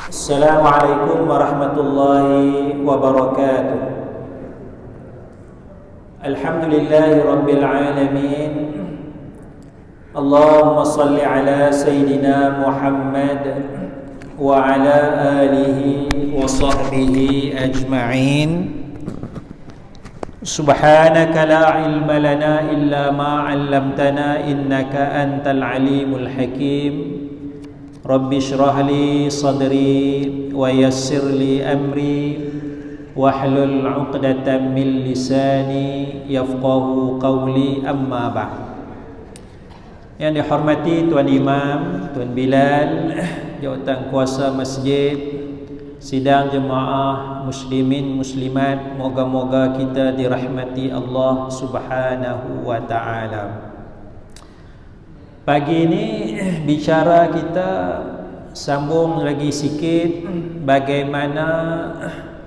Assalamualaikum warahmatullahi wabarakatuh. Alhamdulillahi rabbil alamin. Allahumma salli ala Sayyidina Muhammad wa ala alihi wa sahbihi ajma'in. Subhanaka la ilma lana illa ma 'allamtana innaka antal alimul hakim. Rabbi shrah li sadri wa yassir li amri wahlul 'uqdatam min lisani yafqahu qawli, amma ba'd. Yang dihormati Tuan Imam, Tuan Bilal, jawatan kuasa masjid, sidang jemaah muslimin muslimat, moga-moga kita dirahmati Allah Subhanahu wa taala. Pagi ini bicara kita sambung lagi sikit bagaimana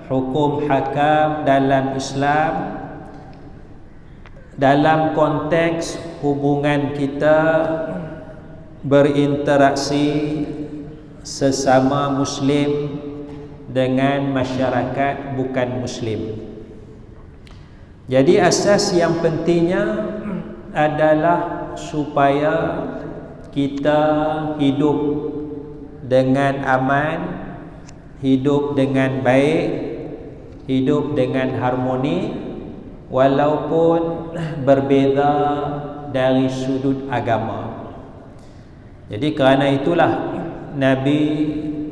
hukum hakam dalam Islam dalam konteks hubungan kita berinteraksi sesama muslim dengan masyarakat bukan muslim. Jadi asas yang pentingnya adalah supaya kita hidup dengan aman, hidup dengan baik, hidup dengan harmoni, walaupun berbeza dari sudut agama. Jadi kerana itulah Nabi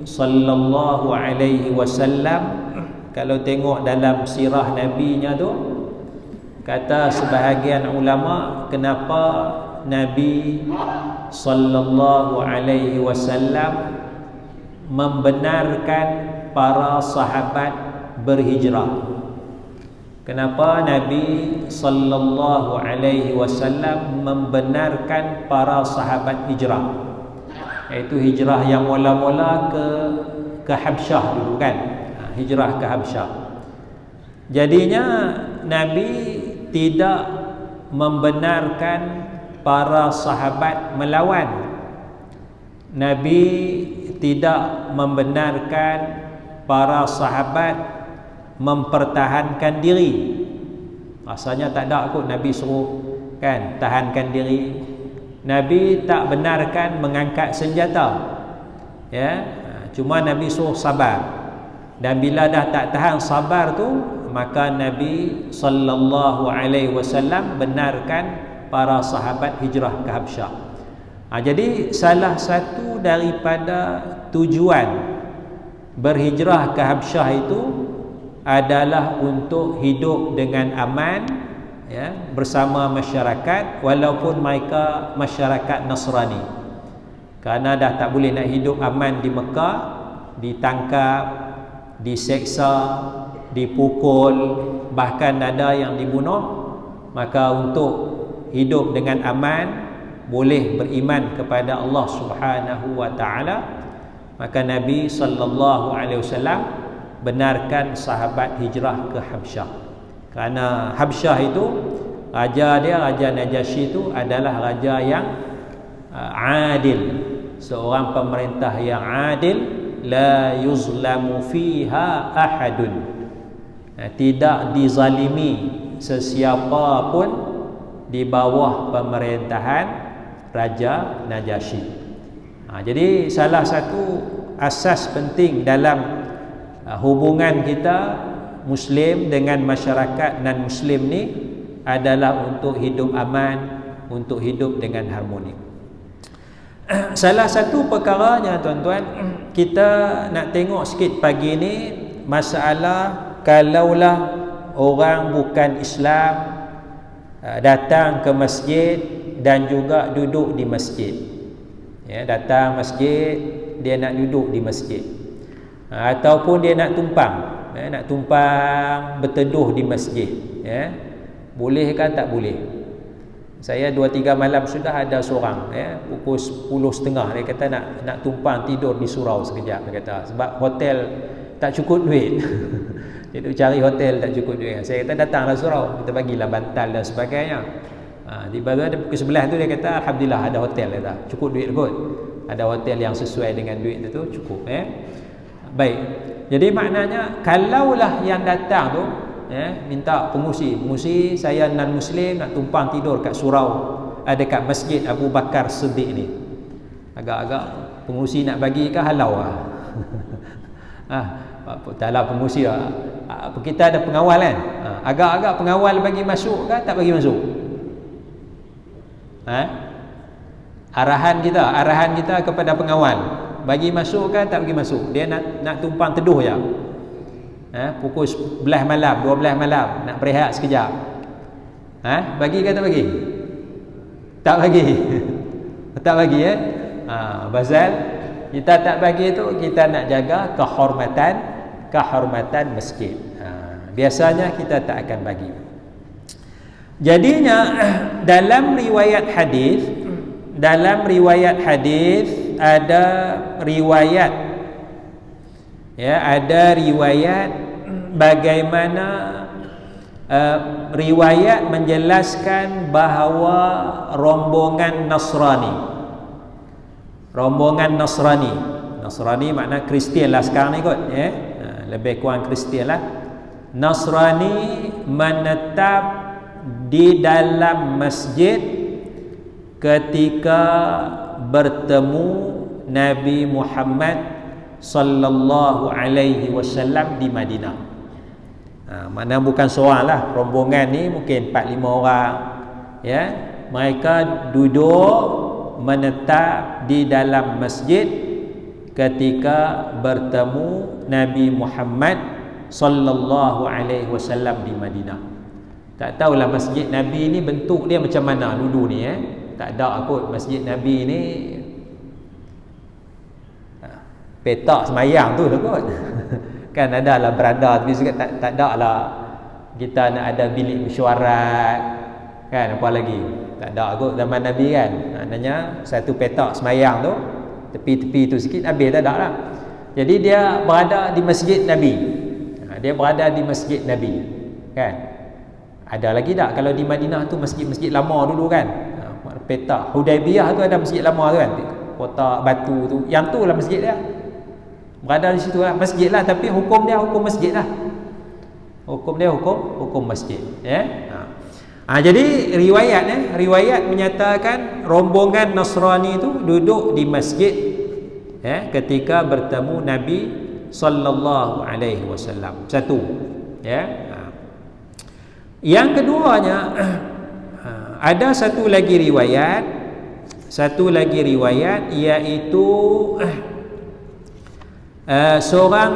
sallallahu alaihi wasallam, kalau tengok dalam sirah nabinya tu, kata sebahagian ulama, kenapa Nabi sallallahu alaihi wasallam membenarkan para sahabat berhijrah. Kenapa Nabi sallallahu alaihi wasallam membenarkan para sahabat hijrah? Iaitu hijrah yang mula-mula ke Habsyah dulu kan. Hijrah ke Habsyah. Jadinya Nabi tidak membenarkan para sahabat melawan. Nabi tidak membenarkan para sahabat mempertahankan diri. Rasanya tak ada kot Nabi suruh kan tahankan diri. Nabi tak benarkan mengangkat senjata. Ya, cuma Nabi suruh sabar. Dan bila dah tak tahan sabar tu, maka Nabi sallallahu alaihi wasallam benarkan para sahabat hijrah ke Habsyah. Jadi salah satu daripada tujuan berhijrah ke Habsyah itu adalah untuk hidup dengan aman, ya, bersama masyarakat, walaupun mereka masyarakat Nasrani. Kerana dah tak boleh nak hidup aman di Mekah, ditangkap, diseksa, dipukul, bahkan ada yang dibunuh. Maka untuk hidup dengan aman, boleh beriman kepada Allah Subhanahu wa taala, maka Nabi sallallahu alaihi wasallam benarkan sahabat hijrah ke Habsyah. Kerana Habsyah itu raja dia, Raja Najasyi itu adalah raja yang adil, seorang pemerintah yang adil, la yuzlamu fiha ahadun, tidak dizalimi sesiapa pun di bawah pemerintahan Raja Najasyi. Jadi salah satu asas penting dalam hubungan kita Muslim dengan masyarakat non-Muslim ni adalah untuk hidup aman, untuk hidup dengan harmoni. Salah satu perkaranya tuan-tuan, kita nak tengok sikit pagi ni masalah kalaulah orang bukan Islam datang ke masjid dan juga duduk di masjid. Ya, datang masjid, dia nak duduk di masjid. Ataupun dia nak tumpang, nak tumpang berteduh di masjid. Ya. Boleh kan tak boleh? Saya 2-3 malam sudah ada seorang, ya, pukul 10.30 dia kata nak tumpang tidur di surau sekejap, dia kata sebab hotel tak cukup duit. Dia duk cari hotel tak cukup duit. Saya kata datanglah surau, kita bagilah bantal dan sebagainya. Di baru ada pukul 11 tu dia kata alhamdulillah ada hotel, kata cukup duit kot. Ada hotel yang sesuai dengan duit itu cukup. Baik. Jadi maknanya kalaulah yang datang tu minta pengusi saya non muslim nak tumpang tidur kat surau dekat masjid Abu Bakar Siddiq ni. Agak-agak pengusi nak bagi ke halau lah. Taklah pengusi lah. Kita ada pengawal kan. Agak-agak pengawal bagi masuk ke tak bagi masuk? Arahan kita kepada pengawal, bagi masuk ke tak bagi masuk? Dia nak tumpang teduh je. Pukul 11 malam, 12 malam nak berehat sekejap. Bagi ke tak bagi? Tak bagi. Tak bagi pasal kita tak bagi tu, kita nak jaga kehormatan masjid. Biasanya kita tak akan bagi. Jadinya dalam riwayat hadis ada riwayat bagaimana riwayat menjelaskan bahawa rombongan Nasrani makna Kristian lah sekarang ni kot, lebih kurang Kristian lah. Nasrani menetap di dalam masjid ketika bertemu Nabi Muhammad sallallahu alaihi wasallam di Madinah. Mana bukan seorang lah, rombongan ni mungkin 4-5 orang, mereka duduk menetap di dalam masjid ketika bertemu Nabi Muhammad sallallahu alaihi wasallam di Madinah. Tak tahulah masjid Nabi ni bentuk dia macam mana dulu ni. Tak ada kot masjid Nabi ni petak semayang tu lah kot. Kan ada lah beranda, tapi juga tak ada lah kita nak ada bilik mesyuarat kan, apa lagi tak ada kot zaman Nabi kan. Maknanya satu petak semayang tu, tepi-tepi tu sikit habis, tak ada lah. Jadi dia berada di masjid Nabi. Kan. Ada lagi tak kalau di Madinah tu masjid-masjid lama dulu kan, petak Hudaibiyah tu ada masjid lama tu kan, kotak batu tu, yang tu lah masjid dia. Berada di situ lah masjid lah, tapi hukum dia hukum masjid lah. Hukum masjid. Jadi riwayat menyatakan rombongan Nasrani itu duduk di masjid ketika bertemu Nabi sallallahu alaihi wasallam. Satu. Yang keduanya ada satu lagi riwayat iaitu seorang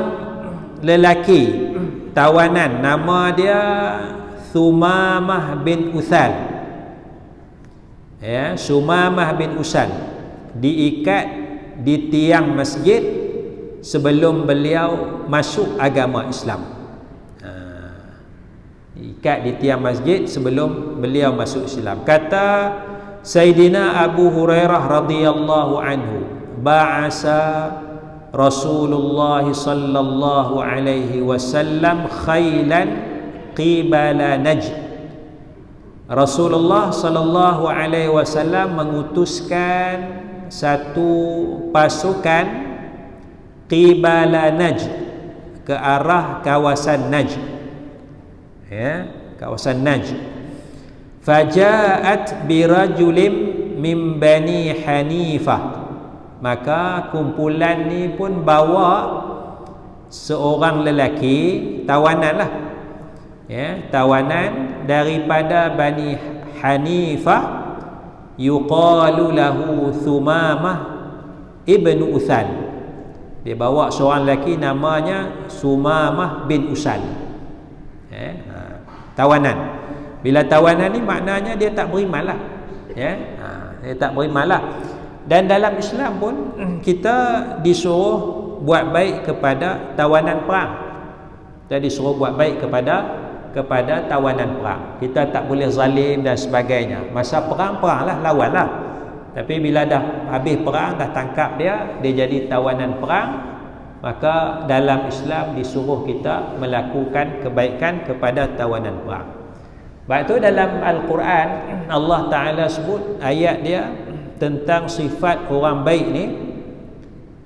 lelaki tawanan, nama dia Sumamah bin Utsal. Sumamah bin Utsal diikat di tiang masjid sebelum beliau masuk agama Islam. Diikat di tiang masjid sebelum beliau masuk Islam. Kata Sayyidina Abu Hurairah radhiyallahu anhu, ba'asa Rasulullah sallallahu alaihi wasallam khailan qibala Najd. Rasulullah sallallahu alaihi wasallam mengutuskan satu pasukan qibala Najd, ke arah kawasan Najd. Kawasan Najd. Faja'at birajulin min Bani Hanifah. Maka kumpulan ni pun bawa seorang lelaki tawanan lah, tawanan daripada Bani Hanifah, yuqalu lahu Sumamah ibn Utsal. Dia bawa seorang lelaki namanya Sumamah bin Utsal. Tawanan. Bila tawanan ni maknanya dia tak beriman lah. Dia tak beriman lah. Dan dalam Islam pun kita disuruh buat baik kepada tawanan perang. Kita disuruh buat baik kepada tawanan perang. Kita tak boleh zalim dan sebagainya. Masa perang lah, lawanlah. Tapi bila dah habis perang, dah tangkap dia jadi tawanan perang, maka dalam Islam disuruh kita melakukan kebaikan kepada tawanan perang. Sebab itu dalam Al-Quran Allah Ta'ala sebut ayat dia tentang sifat orang baik ni.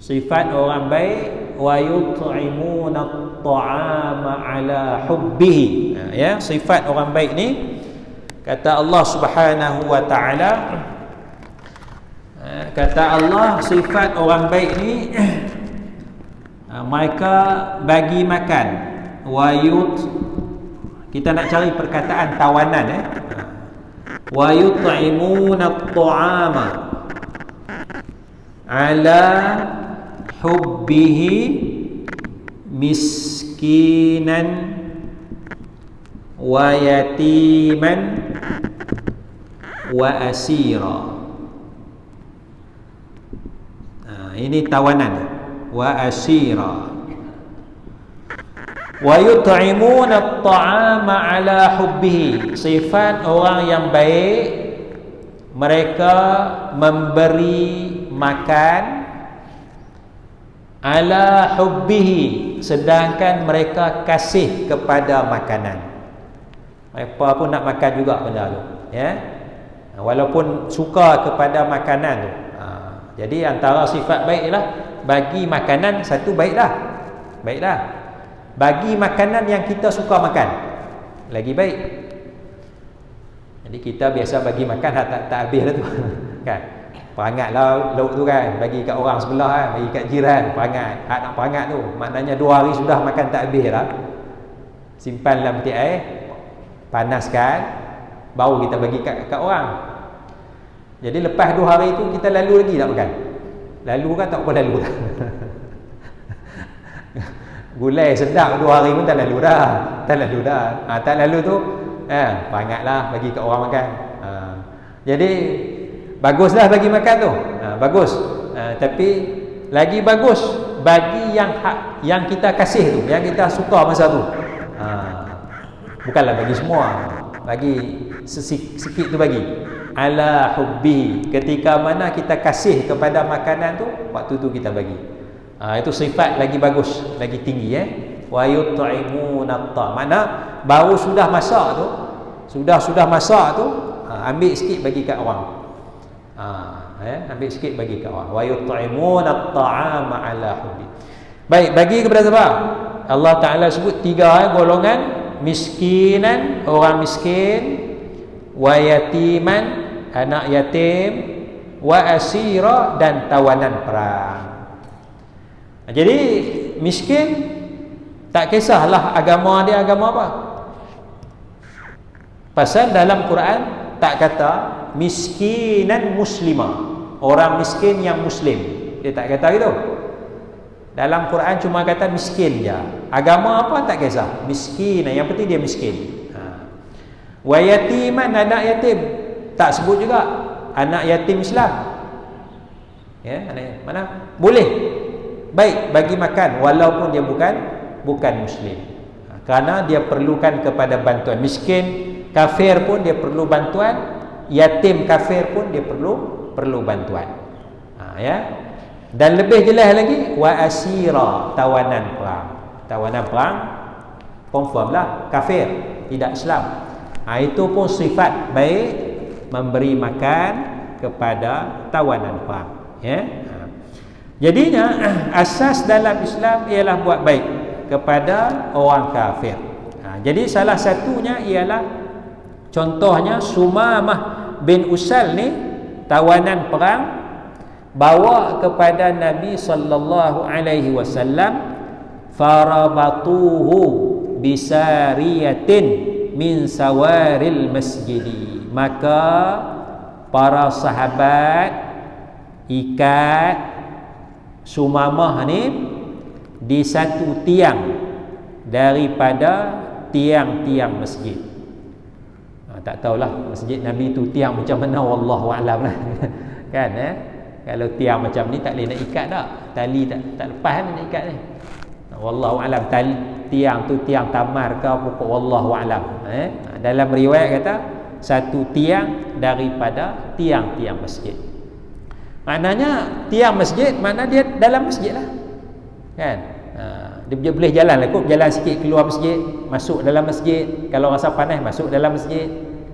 Sifat orang baik wa yut'imuna at-ta'ama ala hubbihi. Ya, sifat orang baik ni kata Allah Subhanahu wa taala, kata Allah sifat orang baik ni mereka bagi makan kita nak cari perkataan tawanan wa yut'imuna at-ta'ama ala hubbihi miskinan wa yatiman wa asira. Ini tawanan wa asira. Wa yut'imuna at-ta'ama ala hubbihi, sifat orang yang baik, mereka memberi makan ala hubbihi, sedangkan mereka kasih kepada makanan. Mereka pun nak makan juga benda tu, ya, walaupun suka kepada makanan tu. Jadi antara sifat baik ialah bagi makanan satu baiklah. Bagi makanan yang kita suka makan lagi baik. Jadi kita biasa bagi makan tak habis dah tu kan. Perangatlah lauk tu kan, bagi kat orang sebelah kan, bagi kat jiran, perangat. Hak nak perangat tu maknanya 2 hari sudah makan tak habis lah. Simpan dalam peti air, panaskan, baru kita bagi kat orang. Jadi lepas 2 hari tu kita lalu lagi tak makan. Lalu kan tak apa lalu dah. Gulai sedap 2 hari pun tak lalu dah. Tak lalu tu perangatlah bagi kat orang makan. Jadi baguslah bagi makan tu. Bagus. Tapi lagi bagus bagi yang kita kasih tu, yang kita suka masa tu. Bukanlah bagi semua. Bagi sikit tu bagi. Ala hubbi, ketika mana kita kasih kepada makanan tu, waktu tu kita bagi. Itu sifat lagi bagus, lagi tinggi wa yut'imuna at-ta'ama, mana baru sudah masak tu, sudah masak tu, ambil sikit bagi kat orang. Ambil sikit bagi kat orang. Wa yut'imuna at-ta'ama ala hubbi. Baik, bagi kepada siapa? Allah Taala sebut 3 golongan: miskinan, orang miskin, wa yatiman, anak yatim, wa asira, dan tawanan perang. Jadi miskin tak kisahlah agama dia agama apa. Pasal dalam Quran tak kata miskinan muslimah, orang miskin yang muslim. Dia tak kata gitu. Dalam Quran cuma kata miskin je. Agama apa tak kisah. Miskin, yang penting dia miskin. Wa yatiman, anak yatim. Tak sebut juga anak yatim Islam. Ya, mana? Boleh. Baik bagi makan walaupun dia bukan muslim. Kerana dia perlukan kepada bantuan. Miskin kafir pun dia perlu bantuan, yatim kafir pun dia perlu bantuan. Ya. Dan lebih jelas lagi wa asira, tawanan perang confirmlah kafir, tidak Islam. Itu pun sifat baik, memberi makan kepada tawanan perang, ya. Jadinya asas dalam Islam ialah buat baik kepada orang kafir. Jadi salah satunya ialah, contohnya Sumamah bin Usal ni, tawanan perang, bawa kepada Nabi sallallahu alaihi wasallam, farabatuhu bisariyatin min sawaril masjidi. Maka para sahabat ikat Sumamah ni di satu tiang daripada tiang-tiang masjid. Tak tahulah masjid Nabi tu tiang macam mana, wallahu a'lam lah. Kan kalau tiang macam ni tak boleh nak ikat dah. Tali tak lepas nak ikat ni. Wallahu a'lam, tiang tu tiang tamar ke apa, wallahu a'lam. Dalam riwayat kata satu tiang daripada tiang-tiang masjid. Maknanya tiang masjid, makna dia dalam masjid lah. Kan? Dia boleh jalan lah, jalan sikit keluar masjid, masuk dalam masjid. Kalau rasa panas, masuk dalam masjid.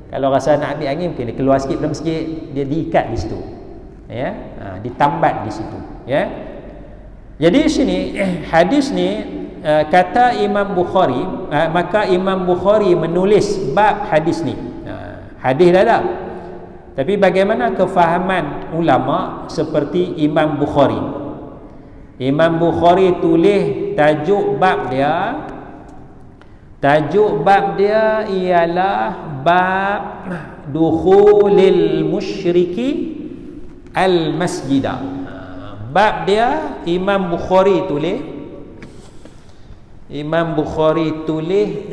Kalau rasa nak ambil angin, mungkin dia keluar sikit dalam masjid. Dia diikat di situ, ya, ditambat di situ, ya. Jadi sini hadis ni kata Imam Bukhari, maka Imam Bukhari menulis bab hadis ni. Hadis dah ada. Tapi bagaimana kefahaman ulama seperti Imam Bukhari? Imam Bukhari tulis tajuk bab dia. Tajuk bab dia ialah bab dukhulil musyriki al-masjidah. Bab dia Imam Bukhari tulis. Imam Bukhari tulis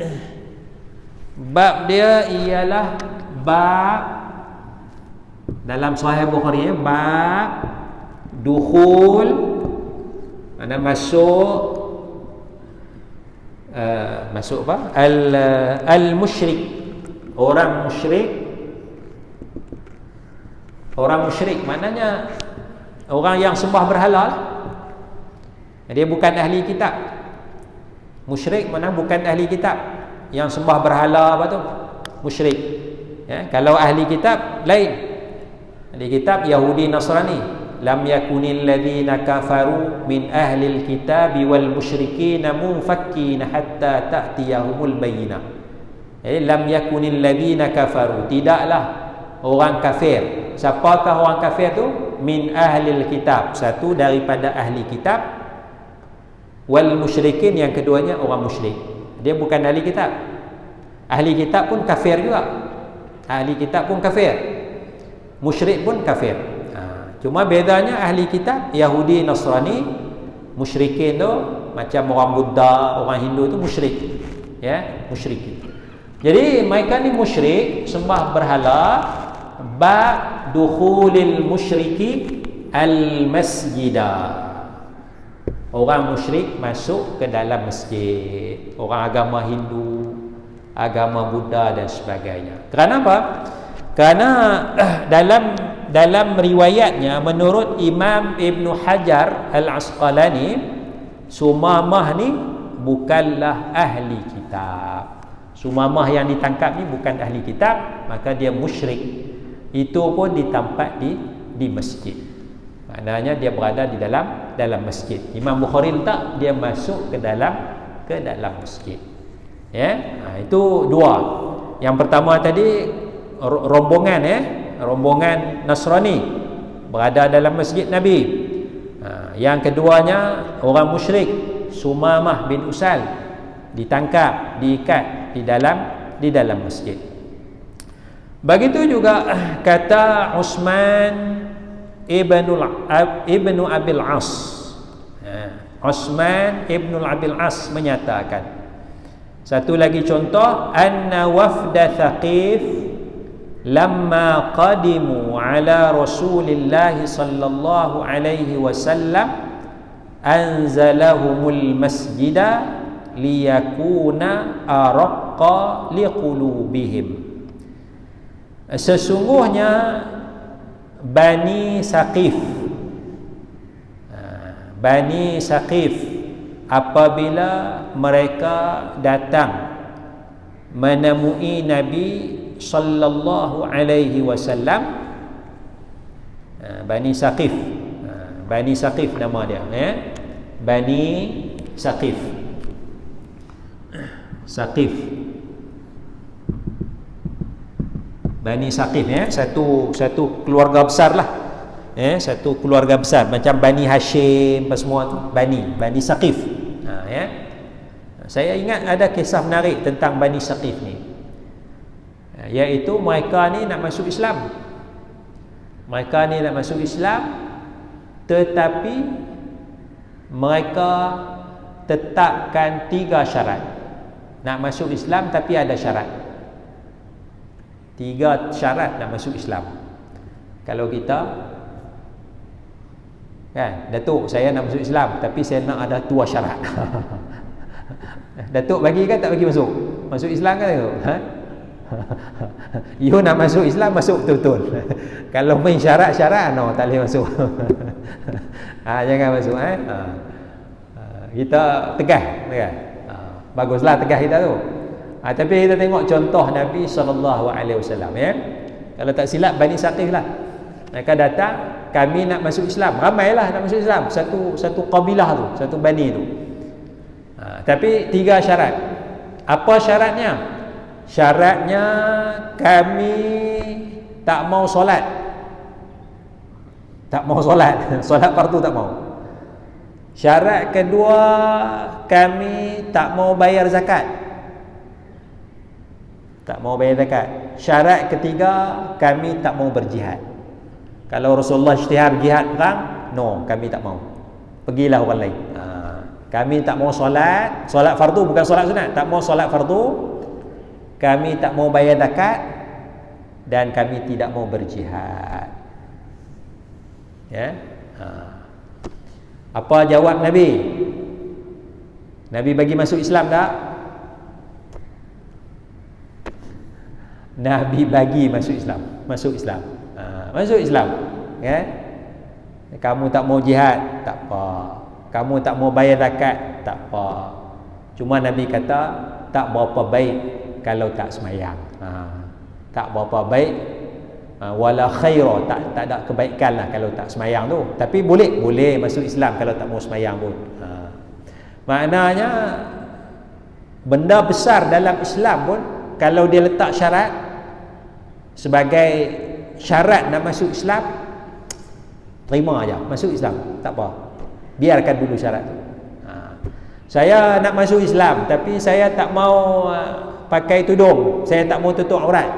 bab dia ialah bab dalam Sahih Bukhari bab dukhul, mana masuk masuk apa? Al-musyrik, orang musyrik. Orang musyrik maknanya orang yang sembah berhala lah. Dia bukan ahli kitab. Musyrik mana bukan ahli kitab. Yang sembah berhala apa tu? Musyrik. Ya, kalau ahli kitab lain. Ahli kitab Yahudi Nasrani. Lam yakunil ladzina kafaru min ahlil kitabi wal musyrikin munfakkin hatta ta'tiyahumul bayyinah. Lam yakunil ladzina kafaru, tidaklah orang kafir. Siapakah orang kafir tu? Min ahlil kitab, satu daripada ahli kitab, wal musyrikin yang keduanya orang musyrik. Dia bukan ahli kitab. Ahli kitab pun kafir juga. Ahli kitab pun kafir. Musyrik pun kafir. Cuma bedanya ahli kitab Yahudi Nasrani, musyrikin tu macam orang Buddha, orang Hindu tu musyrik. Ya, musyrik. Jadi mereka ni musyrik, sembah berhala. Ba dukhulil musyriki al-masjidah. Orang musyrik masuk ke dalam masjid. Orang agama Hindu, agama Buddha dan sebagainya. Kerana apa? Kerana dalam riwayatnya menurut Imam Ibn Hajar Al-Asqalani, Sumamah ni bukanlah ahli kitab. Sumamah yang ditangkap ni bukan ahli kitab, maka dia musyrik. Itu pun ditampak di masjid. Maknanya dia berada di dalam masjid. Imam Bukhari letak dia masuk ke dalam masjid. Ya, itu dua. Yang pertama tadi rombongan, rombongan Nasrani berada dalam masjid Nabi. Yang keduanya orang musyrik Sumamah bin Usal ditangkap, diikat di dalam masjid. Begitu juga kata Utsman ibnu Abil As. Utsman ibnu Abil As menyatakan, satu lagi contoh, anna wafda Thaqif lamma qadimu ala Rasulillah sallallahu alaihi wasallam anzalahumul masjida liyakuna araqqa liqulubihim. Sesungguhnya Bani Saqif, Bani Saqif apabila mereka datang menemui Nabi sallallahu alaihi wasallam, Bani Saqif, Bani Saqif nama dia, Bani Saqif, Saqif, Bani Saqif, satu keluarga besar lah, satu keluarga besar macam Bani Hashim apa semua tu, Bani Saqif. Saya ingat ada kisah menarik tentang Bani Saqif ni, iaitu mereka ni nak masuk Islam. Mereka ni nak masuk Islam, tetapi mereka tetapkan 3 syarat. Nak masuk Islam tapi ada syarat. 3 syarat nak masuk Islam. Kalau kita kan, Datuk saya nak masuk Islam tapi saya nak ada 2 syarat. Datuk bagi kan tak bagi masuk? Masuk Islam kan tu? You nak masuk Islam, masuk betul-betul. Kalau main syarat-syarat, no, tak boleh masuk. Jangan masuk. Kita tegah kan? Baguslah tegah kita tu. Tapi kita tengok contoh Nabi SAW, ya. Kalau tak silap Bani Saqif lah, mereka datang kami nak masuk Islam. Ramailah nak masuk Islam, satu kabilah tu, satu bani tu. Tapi 3 syarat. Apa syaratnya? Syaratnya kami tak mau solat. Tak mau solat. Solat fardu tak mau. Syarat kedua, kami tak mau bayar zakat. Tak mau bayar zakat. Syarat ketiga, kami tak mau berjihad. Kalau Rasulullah isytihar jihad perang, no, kami tak mau. Pergilah orang lain. Kami tak mau solat, solat fardu bukan solat sunat, tak mau solat fardu, kami tak mau bayar zakat, dan kami tidak mau berjihad. Ya. Apa jawab Nabi? Nabi bagi masuk Islam tak? Nabi bagi masuk Islam. Masuk Islam. Masuk Islam. Ya. Kamu tak mau jihad, tak apa. Kamu tak mau bayar zakat, tak apa. Cuma Nabi kata tak berapa baik kalau tak semayang. Tak berapa baik, wala khaira, tak ada kebaikan lah kalau tak semayang tu. Tapi boleh masuk Islam kalau tak mau semayang pun. Maknanya benda besar dalam Islam pun kalau dia letak syarat sebagai syarat nak masuk Islam, terima aja, masuk Islam, tak apa. Biarkan dulu syarat tu. Saya nak masuk Islam tapi saya tak mau pakai tudung, saya tak mau tutup aurat.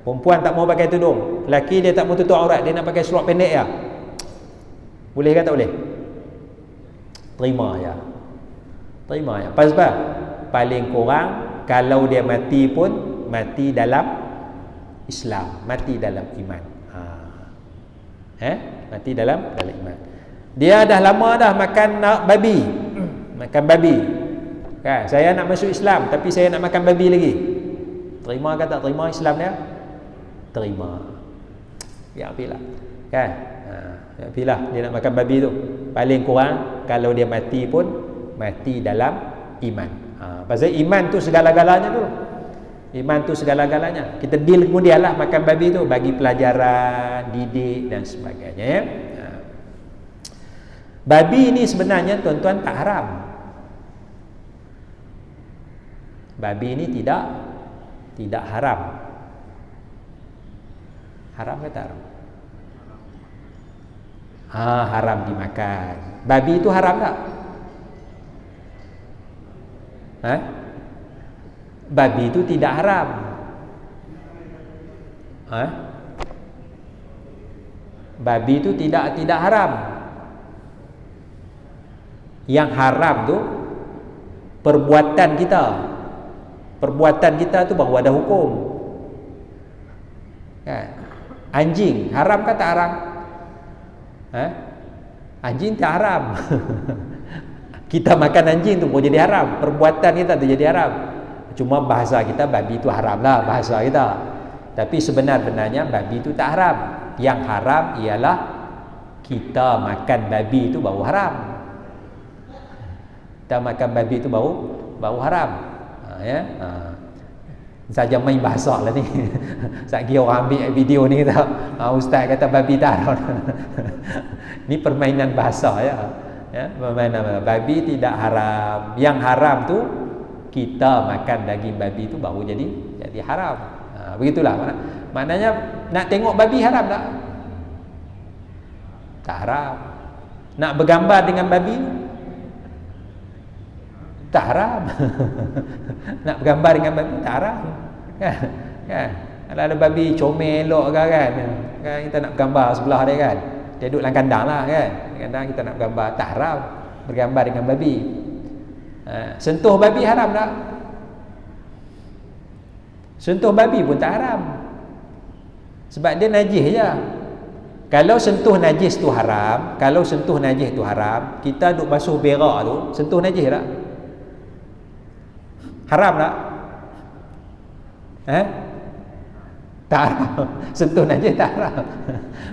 Perempuan tak mau pakai tudung, lelaki dia tak mau tutup aurat, dia nak pakai seluar pendek ya. Boleh ke tak boleh? Terima ya. Terima ya. Pasal paling kurang kalau dia mati pun mati dalam Islam, mati dalam iman. Mati dalam iman. Dia dah lama dah makan babi. Makan babi. Kan, saya nak masuk Islam tapi saya nak makan babi lagi. Terima ke tak terima Islam dia? Terima. Ya pilih. Kan? Ya pilih dia nak makan babi tu. Paling kurang kalau dia mati pun mati dalam iman. Pasal iman tu segala-galanya tu. Iman tu segala-galanya. Kita deal kemudian lah makan babi tu, bagi pelajaran, didik dan sebagainya ya. Babi ni sebenarnya tuan-tuan tak haram. Babi ni tidak haram. Haram ke tak haram? Haram dimakan. Babi itu haram tak? Babi itu tidak haram. Babi itu tidak haram. Yang haram tu perbuatan kita. Perbuatan kita tu baru ada hukum. Anjing haram ke tak haram? Anjing tak haram. Kita makan anjing tu pun jadi haram. Perbuatan kita tu jadi haram. Cuma bahasa kita babi tu haram lah, bahasa kita. Tapi sebenarnya babi tu tak haram. Yang haram ialah kita makan babi tu baru haram. Kita makan babi tu baru haram. Saja main bahasa lah ni. Satgi orang ambil video ni kata, ustaz kata babi tak haram. Ni permainan bahasa ya. Permainan babi tidak haram. Yang haram tu kita makan daging babi tu baru jadi haram. Begitulah. Maknanya nak tengok babi haram tak? Tak haram. Nak bergambar dengan babi tak haram. Nak bergambar dengan babi tak haram. Kan? Kalau ada babi comel elok ke kan, kita nak bergambar sebelah dia kan. Dia duduk dalam kandang lah kan. Kandang kita nak bergambar, tak haram bergambar dengan babi. Sentuh babi haram tak? Sentuh babi pun tak haram. Sebab dia najis je. Kalau sentuh najis tu haram, kalau sentuh najis tu haram, kita duk basuh berak tu, sentuh najis tak? Haram tak? Tak haram. Sentuh najis tak haram.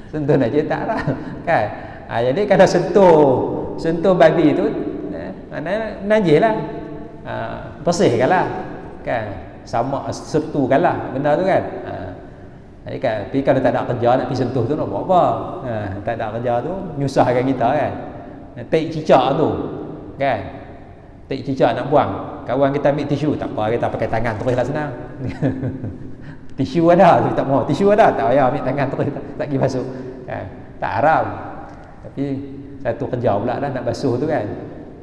Sentuh najis tak haram. Kan? Jadi kalau sentuh babi tu, maknanya najis lah. Bersihkan lah. Kan? Sama sertukan lah benda tu kan. Tapi kalau tak ada kerja nak pergi sentuh tu nak buat apa? Tak ada kerja tu menyusahkan kita kan. Tarik cicak tu kan. Tarik cicak nak buang. Kawan kita ambil tisu, tak apa, kita pakai tangan teruslah senang. Tisu ada, tapi tak mau. Tisu ada, tak payah ambil tangan terus tak pergi basuh. Kan? Tak haram. Tapi satu kerja pula dah nak basuh tu kan.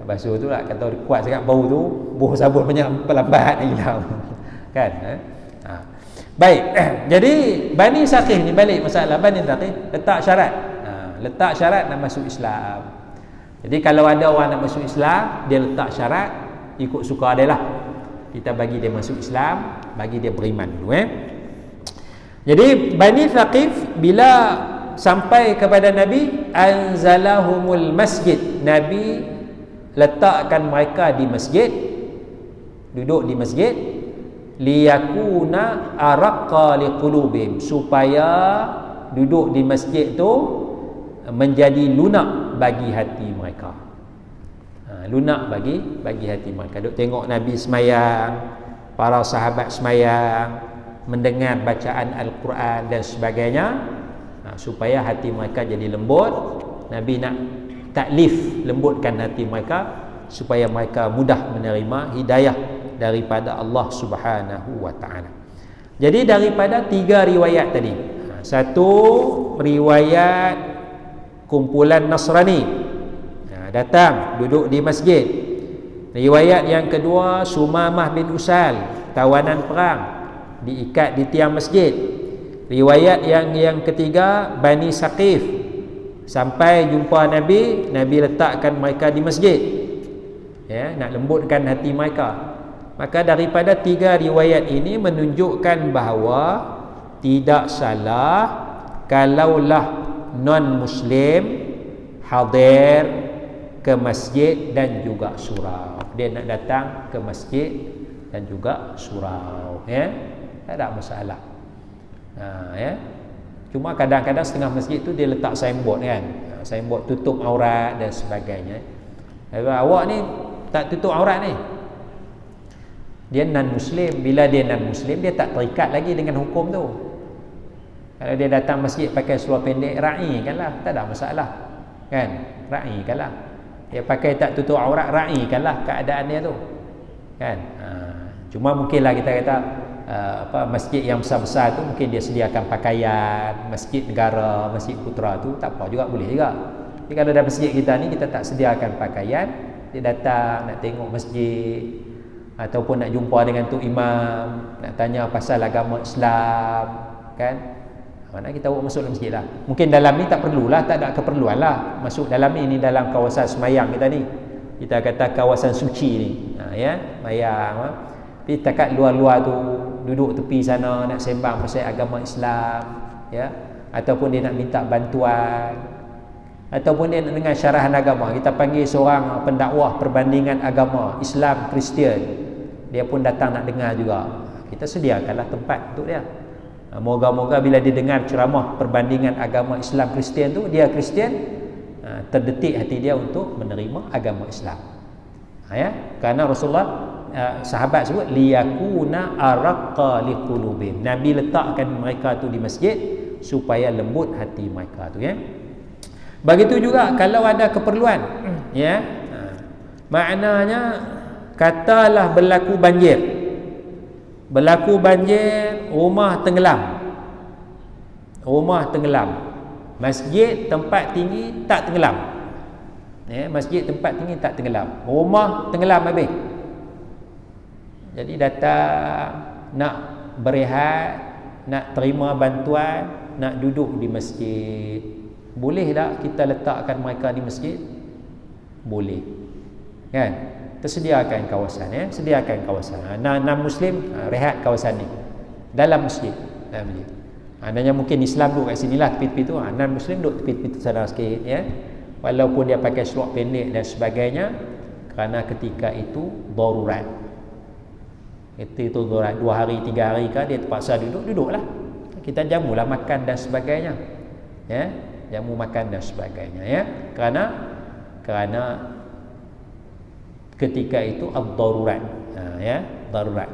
Nak basuh tu lah kata kuat sangat bau tu, buah sabun banyak pelambat nak hilang. Kan? Baik. Jadi Bani Saqif ni balik masalah Bani Saqif letak syarat. Letak syarat nak masuk Islam. Jadi kalau ada orang nak masuk Islam, dia letak syarat ikut suka dia lah. Kita bagi dia masuk Islam, bagi dia beriman dulu Jadi Bani Thaqif bila sampai kepada Nabi, anzalahumul masjid. Nabi letakkan mereka di masjid, duduk di masjid, liyakuna araqqa liqulubihim, supaya duduk di masjid tu menjadi lunak bagi hati mereka. Lunak bagi hati mereka. Duk tengok Nabi semayang, para sahabat semayang, mendengar bacaan Al-Quran dan sebagainya, supaya hati mereka jadi lembut. Nabi nak taklif, lembutkan hati mereka supaya mereka mudah menerima hidayah daripada Allah Subhanahu wa taala. Jadi daripada 3 riwayat tadi. Satu riwayat kumpulan Nasrani datang duduk di masjid. Riwayat yang kedua, Sumamah bin Usal, tawanan perang, diikat di tiang masjid. Riwayat yang ketiga, Bani Saqif, sampai jumpa Nabi, Nabi letakkan mereka di masjid, nak lembutkan hati mereka. Maka daripada 3 riwayat ini menunjukkan bahawa tidak salah kalaulah non-Muslim hadir ke masjid dan juga surau. Dia nak datang ke masjid dan juga surau, tak ada masalah. Cuma kadang-kadang setengah masjid tu dia letak signboard kan, signboard tutup aurat dan sebagainya. Awak ni tak tutup aurat ni, dia non-Muslim. Bila dia non-Muslim, dia tak terikat lagi dengan hukum tu. Kalau dia datang masjid pakai seluar pendek, raikanlah, tak ada masalah kan, raikanlah. Dia pakai tak tutup aurat, raikanlah keadaan dia tu kan. Cuma mungkinlah kita kata masjid yang besar-besar tu mungkin dia sediakan pakaian, masjid negara, masjid putera tu tak apa juga, boleh juga. Tapi kalau dalam masjid kita ni kita tak sediakan pakaian, dia datang nak tengok masjid ataupun nak jumpa dengan tu imam, nak tanya pasal agama Islam kan, mana kita bawa masuk dalam masjid lah. Mungkin dalam ni tak perlulah, tak ada keperluan lah masuk dalam ni dalam kawasan semayang kita ni, kita kata kawasan suci ni, semayang. Tapi takat luar-luar tu, duduk tepi sana nak sembang pasal agama Islam, ataupun dia nak minta bantuan, ataupun dia nak dengar syarahan agama. Kita panggil seorang pendakwah perbandingan agama Islam Kristian, dia pun datang nak dengar juga, kita sediakanlah tempat untuk dia. Moga-moga bila dia dengar ceramah perbandingan agama Islam Kristian tu, dia Kristian, terdetik hati dia untuk menerima agama Islam. Kerana Rasulullah, sahabat sebut liyakuna araqqa liqulubihim, Nabi letakkan mereka tu di masjid supaya lembut hati mereka tu Begitu juga kalau ada keperluan, maknanya katalah berlaku banjir, rumah tenggelam, masjid tempat tinggi tak tenggelam, masjid tempat tinggi tak tenggelam, rumah tenggelam habis. Jadi datang nak berehat, nak terima bantuan, nak duduk di masjid, boleh tak kita letakkan mereka di masjid? Boleh kan, tersediakan kawasan, sediakan kawasan. Non-Muslim rehat kawasan ni dalam masjid, Adanya mungkin Islam duduk kat sini lah tepi-tepi tu, non-Muslim duduk tepi-tepi tu sana sikit, walaupun dia pakai seluar pendek dan sebagainya, kerana ketika itu darurat. Itu darurat 2 hari 3 hari kan dia terpaksa duduklah. Kita jamulah makan dan sebagainya, jamu makan dan sebagainya, kerana ketika itu ad-darurat, darurat.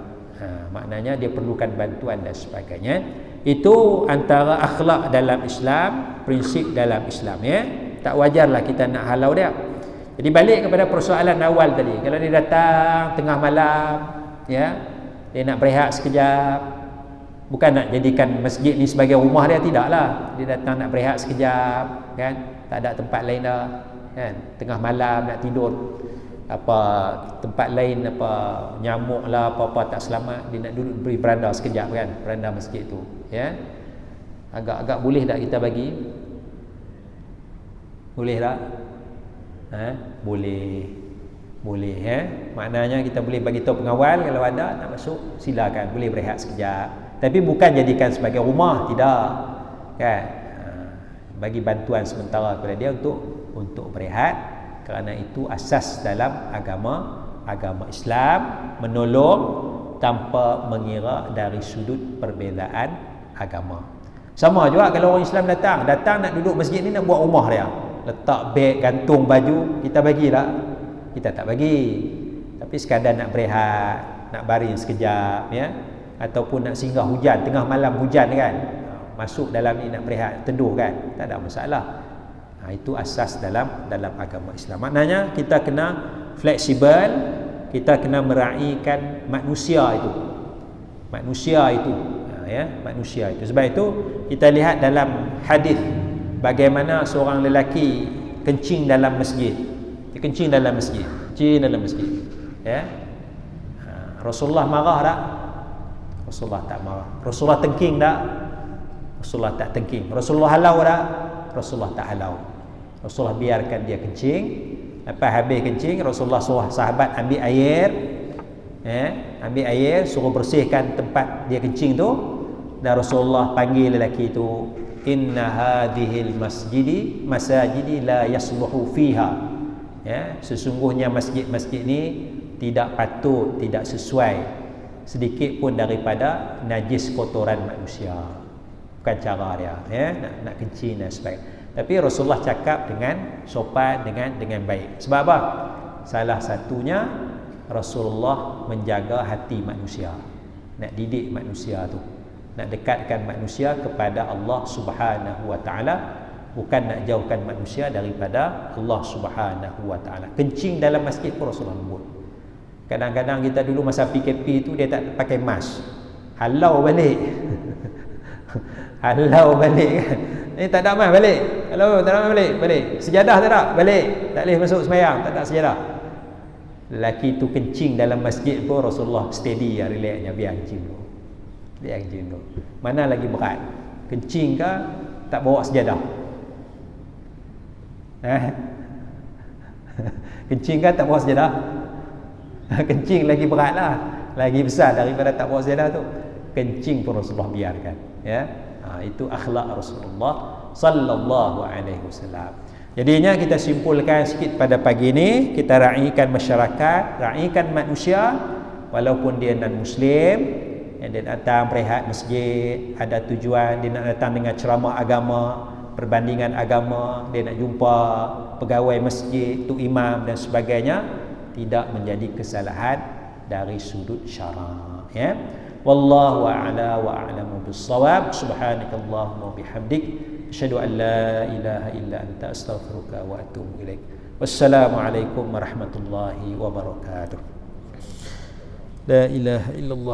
Maknanya dia perlukan bantuan dan sebagainya. Itu antara akhlak dalam Islam, prinsip dalam Islam, ya. Tak wajarlah kita nak halau dia. Jadi balik kepada persoalan awal tadi. Kalau dia datang tengah malam, ya, dia nak berehat sekejap, bukan nak jadikan masjid ni sebagai rumah dia, tidaklah. Dia datang nak berehat sekejap, kan? Tak ada tempat lain dah, kan? Tengah malam nak tidur, apa tempat lain, apa nyamuk lah, apa-apa tak selamat, dia nak duduk beri beranda sekejap, kan? Beranda masjid tu, ya. Agak-agak boleh tak kita bagi? Boleh tak? Boleh, ya. Maknanya kita boleh bagi tahu pengawal kalau ada nak masuk, silakan, boleh berehat sekejap. Tapi bukan jadikan sebagai rumah, tidak, kan? Bagi bantuan sementara kepada dia untuk berehat, kerana itu asas dalam agama Islam, menolong tanpa mengira dari sudut perbezaan agama. Sama juga kalau orang Islam datang nak duduk masjid ni, nak buat rumah dia, letak beg, gantung baju, kita bagi tak? Kita tak bagi. Tapi sekadar nak berehat, nak baring sekejap, ya, ataupun nak singgah hujan, tengah malam hujan, kan, masuk dalam ni nak berehat, teduh, kan, tak ada masalah. Itu asas dalam agama Islam. Maknanya kita kena fleksibel, kita kena meraihkan manusia itu, ya, manusia itu. Sebab itu kita lihat dalam hadis bagaimana seorang lelaki kencing dalam masjid. Dia kencing dalam masjid, ya. Rasulullah marah tak? Rasulullah tak marah. Rasulullah tengking tak? Rasulullah tak tengking. Rasulullah halau tak? Rasulullah tak halau. Rasulullah biarkan dia kencing. Lepas habis kencing, Rasulullah suruh sahabat ambil air, ambil air, suruh bersihkan tempat dia kencing tu. Dan Rasulullah panggil lelaki tu, inna hadhil masajidi la yasluhu fiha, ya, sesungguhnya masjid-masjid ni tidak patut, tidak sesuai sedikit pun daripada najis kotoran manusia. Bukan cara dia, ya, nak kencing dan sebagainya. Tapi Rasulullah cakap dengan sopan, dengan baik. Sebab apa? Salah satunya Rasulullah menjaga hati manusia, nak didik manusia tu, nak dekatkan manusia kepada Allah Subhanahu wa taala, bukan nak jauhkan manusia daripada Allah Subhanahu wa taala. Kencing dalam masjid pun Rasulullah lembut. Kadang-kadang kita dulu masa PKP tu dia tak pakai mask, halau balik. Halau balik, kan? Ni tak ada mask, balik. Hello, tak ada mask, balik. Sejadah tak ada, balik. Tak boleh masuk sembahyang, tak ada sejadah. Lelaki tu kencing dalam masjid pun Rasulullah steady, relaxnya, biar kencing dulu. Mana lagi berat, kencing ke tak bawa sejadah? Kencing ke tak bawa sejadah? Kencing lagi berat lah, lagi besar daripada tak bawa sejadah tu. Kencing pun Rasulullah biarkan, ya. Itu akhlak Rasulullah sallallahu alaihi wasallam. Jadinya kita simpulkan sikit pada pagi ini, kita raikan masyarakat, raikan manusia, walaupun dia non muslim, dia datang berehat masjid, ada tujuan, dia nak datang dengan ceramah agama, perbandingan agama, dia nak jumpa pegawai masjid, tu imam dan sebagainya, tidak menjadi kesalahan dari sudut syarak, ya. Wallahu a'la wa a'lamu bis-shawab. Subhanakallahumma wa bihamdik, asyhadu an la ilaha illa anta, astaghfiruka wa atubu ilaik. Wassalamualaikum warahmatullahi wabarakatuh. La ilaha illallah.